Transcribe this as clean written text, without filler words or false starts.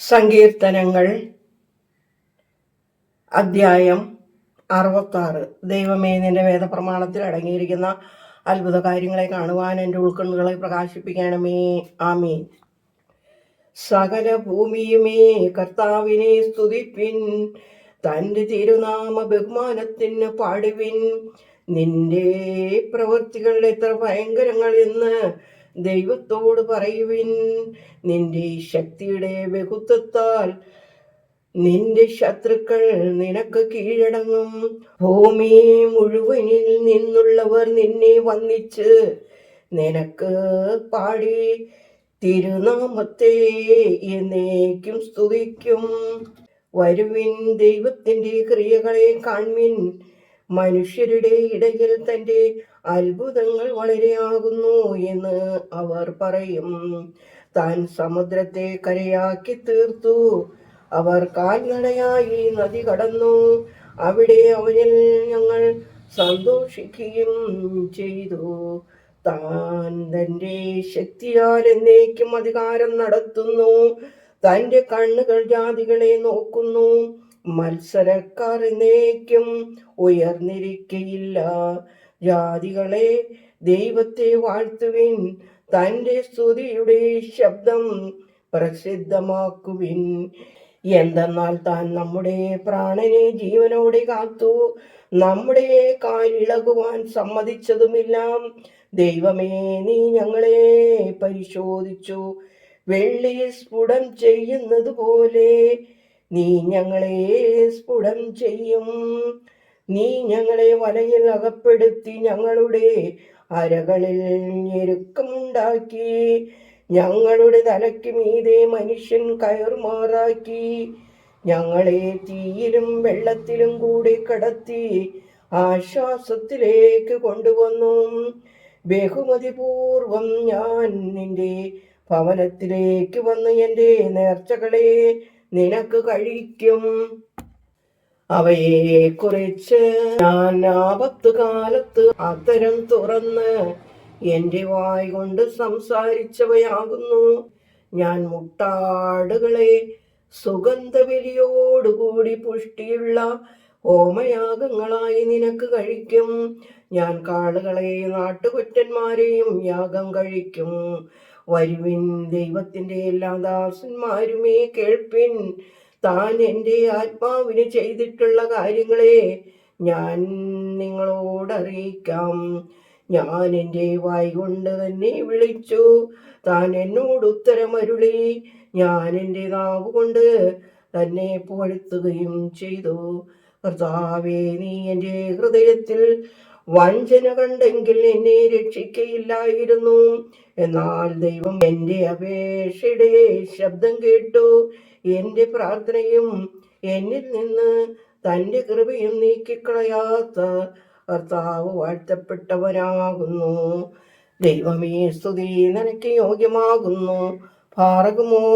സങ്കീർത്തനങ്ങൾ അധ്യായം 66. ദൈവമേ, നിന്റെ വേദപ്രമാണത്തിൽ അടങ്ങിയിരിക്കുന്ന അത്ഭുത കാര്യങ്ങളെ കാണുവാൻ എൻ്റെ ഉൾക്കണ്ണുകളെ പ്രകാശിപ്പിക്കണമേ. ആമീൻ. സകല ഭൂമിയുമേ കർത്താവിനെ സ്തുതിപ്പിൻ, തൻ്റെ തിരുനാമ ബഹുമാനത്തിന് പാടുവിൻ. നിന്റെ പ്രവൃത്തികൾ എത്ര ഭയങ്കരങ്ങൾ എന്ന് ദൈവത്തോട് പറയുവിൻ. നിന്റെ ശക്തിയുടെ ബഹുത്വത്താൽ നിന്റെ ശത്രുക്കൾ നിനക്ക് കീഴടങ്ങും. ഭൂമി മുഴുവനിൽ നിന്നുള്ളവർ നിന്നെ വന്ദിച്ച് നിനക്ക് പാടി തിരുനാമത്തെ എന്നേക്കും സ്തുതിക്കും. വരുവിൻ, ദൈവത്തിൻ്റെ ക്രിയകളെ കാൺമിൻ. മനുഷ്യരുടെ ഇടയിൽ തൻ്റെ അത്ഭുതങ്ങൾ വളരെയാകുന്നു എന്ന് അവർ പറയും. താൻ സമുദ്രത്തെ കരയാക്കി തീർത്തു, അവർ കാൽനടയായി നദി കടന്നു. അവിടെ അവനിൽ ഞങ്ങൾ സന്തോഷിക്കുകയും ചെയ്തു. താൻ തൻ്റെ ശക്തിയാൽ എന്നേക്കും അധികാരം നടത്തുന്നു. തൻ്റെ കണ്ണുകൾ ജാതികളെ നോക്കുന്നു. മത്സരക്കാർ എന്നേക്കും ഉയർന്നിരിക്കയില്ല. ജാതികളെ, ദൈവത്തെ വാഴ്ത്തുവിൻ. തൻ്റെ സ്തുതിയുടെ ശബ്ദം പ്രസിദ്ധമാക്കുവിൻ. എന്തെന്നാൽ താൻ നമ്മുടെ പ്രാണനെ ജീവനോടെ കാത്തു, നമ്മുടെ കാലിളകുവാൻ സമ്മതിച്ചതുമില്ല. ദൈവമേ, നീ ഞങ്ങളെ പരിശോധിച്ചു. വെള്ളി സ്ഫുടം ചെയ്യുന്നത് പോലെ നീ ഞങ്ങളെ സ്ഫുടം ചെയ്യും. നീ ഞങ്ങളെ വലയിൽ അകപ്പെടുത്തി ഞങ്ങളുടെ അരകളിൽ ഞെരുക്കമുണ്ടാക്കി. ഞങ്ങളുടെ തലയ്ക്ക് മീതെ മനുഷ്യൻ കയറുമാറാക്കി. ഞങ്ങളെ തീയിലും വെള്ളത്തിലും കൂടി കടത്തി ആശ്വാസത്തിലേക്ക് കൊണ്ടുവന്നു. ബഹുമതിപൂർവം ഞാൻ നിന്റെ ഭവനത്തിലേക്ക് വന്ന് എൻ്റെ നേർച്ചകളെ നിനക്ക് കഴിക്കും. അവയെ കുറിച്ച് ഞാൻ ആപത്തുകാലത്ത് അത്തരം തുറന്ന് എൻ്റെ വായ് കൊണ്ട് സംസാരിച്ചവയാകുന്നു. ഞാൻ മുട്ടാടുകളെ സുഗന്ധബലിയോടുകൂടി പുഷ്ടിയുള്ള ഹോമയാഗങ്ങളായി നിനക്ക് കഴിക്കും. ഞാൻ കാളുകളെയും നാട്ടുകൊറ്റന്മാരെയും യാഗം കഴിക്കും. വരുവിൻ, ദൈവത്തിൻ്റെ എല്ലാ ദാസന്മാരുമേ കേൾപ്പിൻ. താൻ എൻ്റെ ആത്മാവിന് ചെയ്തിട്ടുള്ള കാര്യങ്ങളെ ഞാൻ നിങ്ങളോടറിയിക്കാം. ഞാൻ എൻ്റെ വായ് കൊണ്ട് തന്നെ വിളിച്ചു, താൻ എന്നോട് ഉത്തരമരുളി. ഞാൻ എൻ്റെ നാവ് കൊണ്ട് തന്നെ പുകഴ്ത്തുകയും ചെയ്തു. കർത്താവേ, നീ എൻ്റെ ഹൃദയത്തിൽ വഞ്ചന കണ്ടെങ്കിൽ എന്നെ രക്ഷിക്കയില്ലായിരുന്നു. എന്നാൽ ദൈവം എൻ്റെ അപേക്ഷയുടെ ശബ്ദം കേട്ടു. എൻ്റെ പ്രാർത്ഥനയും എന്നിൽ നിന്ന് തൻ്റെ കൃപയും നീക്കിക്കളയാത്ത കർത്താവ് വാഴ്ത്തപ്പെട്ടവനാകുന്നു. ദൈവമേ, സ്തുതി നിനക്ക് യോഗ്യമാകുന്നു. ഭാരകുമോ